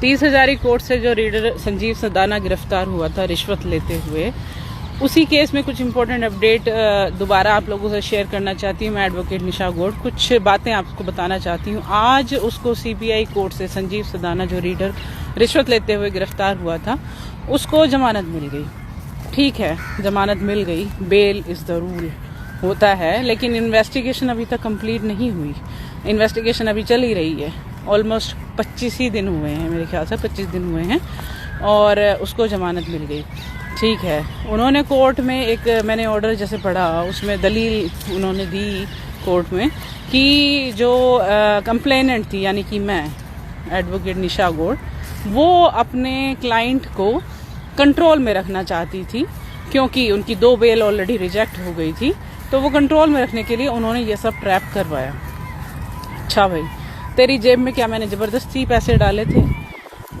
30 Hazari court से जो reader Sanjeev Sadana गिरफ्तार हुआ था रिश्वत लेते हुए, उसी केस में कुछ इंपॉर्टेंट अपडेट दोबारा आप लोगों से शेयर करना चाहती हूँ। मैं एडवोकेट निशा गौड़ कुछ बातें आपको बताना चाहती हूँ। आज उसको सीबीआई कोर्ट से संजीव सदाना जो रीडर रिश्वत लेते हुए गिरफ्तार हुआ था, उसको जमानत मिल गई। ठीक है, जमानत मिल गई, बेल इज द रूल होता है, लेकिन इन्वेस्टिगेशन अभी तक कंप्लीट नहीं हुई। इन्वेस्टिगेशन अभी चल ही रही है। ऑलमोस्ट 25 ही दिन हुए हैं, मेरे ख्याल से 25 दिन हुए हैं, और उसको जमानत मिल गई। ठीक है, उन्होंने कोर्ट में एक मैंने ऑर्डर जैसे पढ़ा, उसमें दलील उन्होंने दी कोर्ट में कि जो कंप्लेनेंट थी, यानी कि मैं एडवोकेट निशा गौड़, वो अपने क्लाइंट को कंट्रोल में रखना चाहती थी, क्योंकि उनकी 2 बेल ऑलरेडी रिजेक्ट हो गई थी, तो वो कंट्रोल में रखने के लिए उन्होंने ये सब ट्रैप करवाया। अच्छा भाई, तेरी जेब में क्या मैंने जबरदस्ती पैसे डाले थे?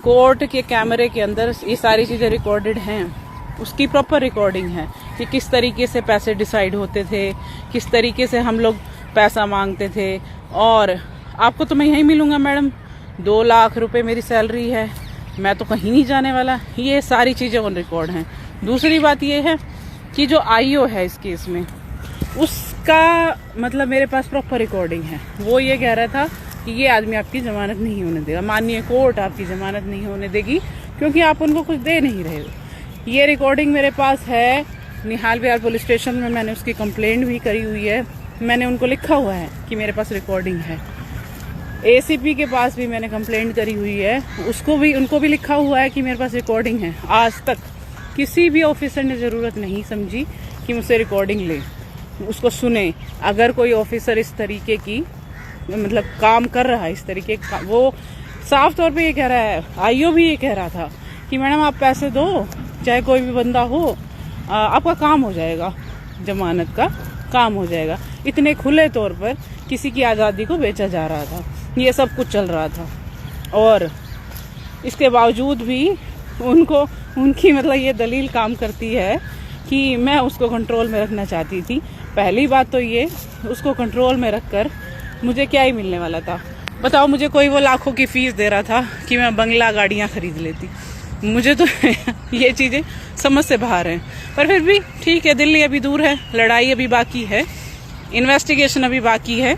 कोर्ट के कैमरे के अंदर ये सारी चीजें रिकॉर्डेड हैं, उसकी प्रॉपर रिकॉर्डिंग है कि किस तरीके से पैसे डिसाइड होते थे, किस तरीके से हम लोग पैसा मांगते थे। और आपको तो मैं यहीं मिलूंगा मैडम, 2 लाख रुपए मेरी सैलरी है, मैं तो कहीं नहीं जाने वाला। ये सारी चीजें ऑन रिकॉर्ड हैं। दूसरी बात ये है कि जो आईओ है इस केस में, उसका मतलब मेरे पास प्रॉपर रिकॉर्डिंग है। वो ये कह रहा था कि ये आदमी आपकी जमानत नहीं होने देगा, माननीय कोर्ट आपकी जमानत नहीं होने देगी, क्योंकि आप उनको कुछ दे नहीं रहे हो। ये रिकॉर्डिंग मेरे पास है। निहाल विहार पुलिस स्टेशन में मैंने उसकी कंप्लेंट भी करी हुई है। मैंने उनको लिखा हुआ है कि मेरे पास रिकॉर्डिंग है। एसीपी के पास भी मैंने कंप्लेंट करी हुई है, उनको भी लिखा हुआ है कि मेरे पास रिकॉर्डिंग है। आज तक किसी भी ऑफिसर ने जरूरत नहीं समझी कि मुझसे रिकॉर्डिंग ले, उसको सुने। अगर कोई ऑफिसर इस तरीके की मतलब काम कर रहा है, इस तरीके का, वो साफ तौर पे ये कह रहा है, आईओ भी ये कह रहा था कि मैडम आप पैसे दो, चाहे कोई भी बंदा हो, आपका काम हो जाएगा, जमानत का काम हो जाएगा। इतने खुले तौर पर किसी की आज़ादी को बेचा जा रहा था, ये सब कुछ चल रहा था। और इसके बावजूद भी उनकी मतलब ये दलील काम करती है कि मैं उसको कंट्रोल में रखना चाहती थी। पहली बात तो ये, उसको कंट्रोल में रखकर मुझे क्या ही मिलने वाला था? बताओ, मुझे कोई वो लाखों की फीस दे रहा था कि मैं बंगला गाड़ियां खरीद लेती? मुझे तो ये चीजें समझ से बाहर हैं। पर फिर भी ठीक है, दिल्ली अभी दूर है, लड़ाई अभी बाकी है, इन्वेस्टिगेशन अभी बाकी है।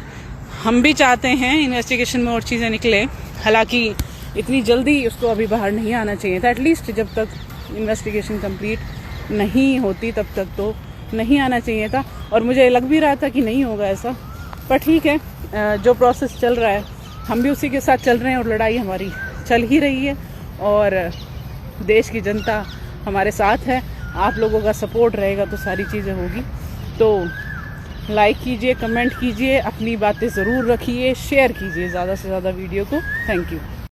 हम भी चाहते हैं इन्वेस्टिगेशन में और चीजें निकले। हालांकि इतनी जल्दी उसको अभी बाहर नहीं आना चाहिए था। एटलीस्ट जब तक इन्वेस्टिगेशन कंप्लीट नहीं होती तब तक तो नहीं आना चाहिए था। और मुझे लग भी रहा था कि नहीं होगा ऐसा। पर ठीक है, जो प्रोसेस चल रहा है हम भी उसी के साथ चल रहे हैं, और लड़ाई हमारी चल ही रही है, और देश की जनता हमारे साथ है। आप लोगों का सपोर्ट रहेगा तो सारी चीज़ें होगी। तो लाइक कीजिए, कमेंट कीजिए, अपनी बातें ज़रूर रखिए, शेयर कीजिए ज़्यादा से ज़्यादा वीडियो को। Thank you.